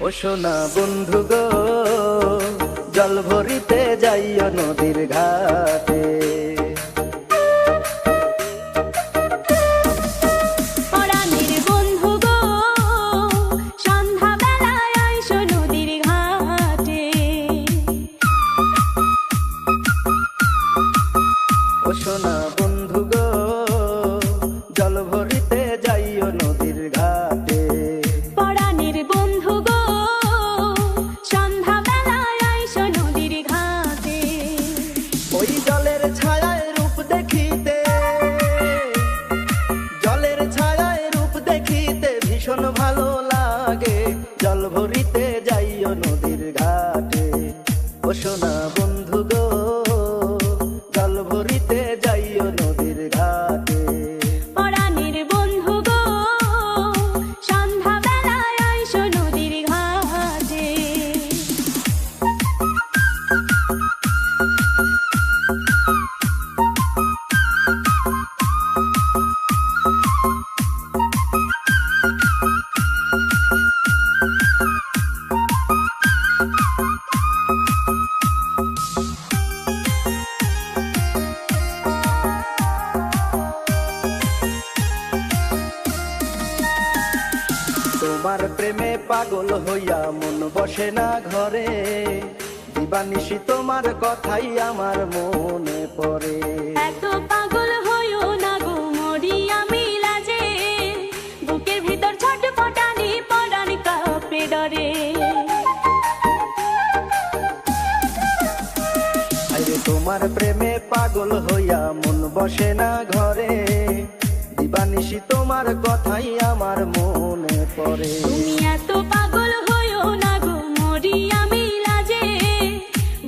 ও সোনা বন্ধু গো, জল ভরিতে যাইও নদীর ঘাটে। পরাণের বন্ধু গো, সন্ধ্যা বেলায় আইসো নদীর ঘাটে। ও সোনা বন্ধু গো, জল ভরিতে যাইও নদীর ঘাটে। পরাণের বন্ধু গো, সন্ধ্যা বেলায় আইসো নদীর ঘাটে। ওই জলের ছায়ায় রূপ দেখিতে, জলের ছায়ায় রূপ দেখিতে ভীষণ ভালো লাগে। জল ভরিতে যাইও নদীর ঘাটে। ও সোনা বন্ধু গো, জল ভরিতে যাইও নদীর ঘাটে। পরাণের বন্ধু গো, সন্ধ্যা বেলায় আইসো নদীর ঘাটে। তোমার প্রেমে পাগল হইয়া মন বসে না ঘরে। দিবানিশি তোমার কথাই আমার মনে পড়ে। এত পাগল হইও না গো মরি আমি লাজে, বুকের ভিতর ছটফটানি পরাণ কাঁপে ডরে। আরে তোমার প্রেমে পাগল হইয়া মন বসে না ঘরে। দিবানিশি তোমার কথাই আমার মনে পড়ে। তুমি এত পাগল হইও না গো মরি আমি লাজে,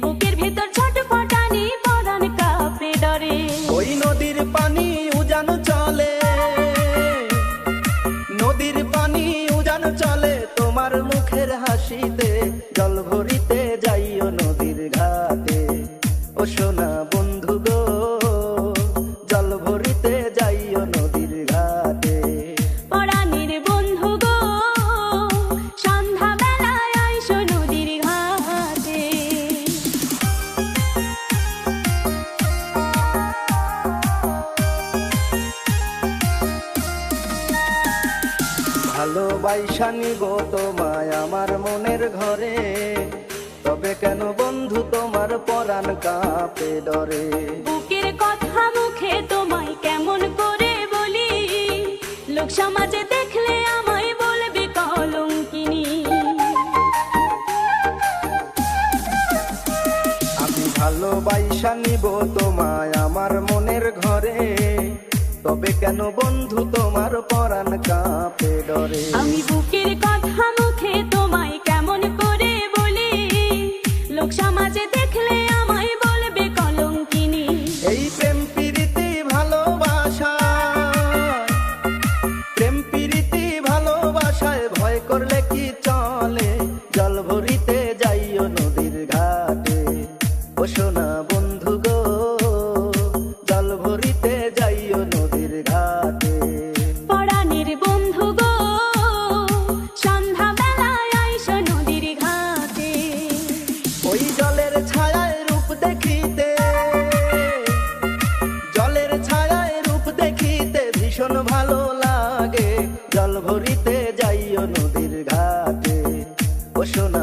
বুকের ভিতর ছটফটানি পরাণ কাঁপে ডরে। ওই নদীর পানি উজান চলে, নদীর পানি উজান চলে তোমার মুখের হাসিতে। জল ভরিতে যাইও নদীর ঘাটে। ও সোনা বন্ধু গো, জল ভরিতে যাইও নদীর ঘাটে। পরাণের বন্ধু গো, সন্ধ্যা বেলায় আইসো নদীর ঘাটে। ভালোবাসা নিব তোমায় আমার মনের ঘরে। তবে কেন বন্ধু তোমার পরাণ কাঁপে ডরে। বুকের কথা মুখে তোমায় কেমন করে বলি, লোক সমাজে দেখলে আমায় বলবে কলঙ্কিনী। আমি ভালোবাসা নিব তোমায় আমার মনের ঘরে। তবে কেন বন্ধু তোমার পরাণ কাঁপে ডরে। আমি বুকের কথা মুখে তোমায় কেমন করে বলি, লোক সমাজে দেখলে আমায় বলবে কলঙ্কিনী। এই প্রেম প্রীতি ভালোবাসা, প্রেম প্রীতি ভালোবাসায় ভয় করলে কি চলে। জল ভরিতে যাইও নদীর ঘাটে। ও সোনা বন্ধু গো, জল ভরিতে যাইও নদীর ঘাটে। পরাণের বন্ধু গো, সন্ধ্যা বেলায় আইসো নদীর ঘাটে। ওই জলের ছায়ায় রূপ দেখিতে, জলের ছায়ায় রূপ দেখিতে ভীষণ ভালো লাগে। জল ভরিতে যাইও নদীর ঘাটে। ও সোনা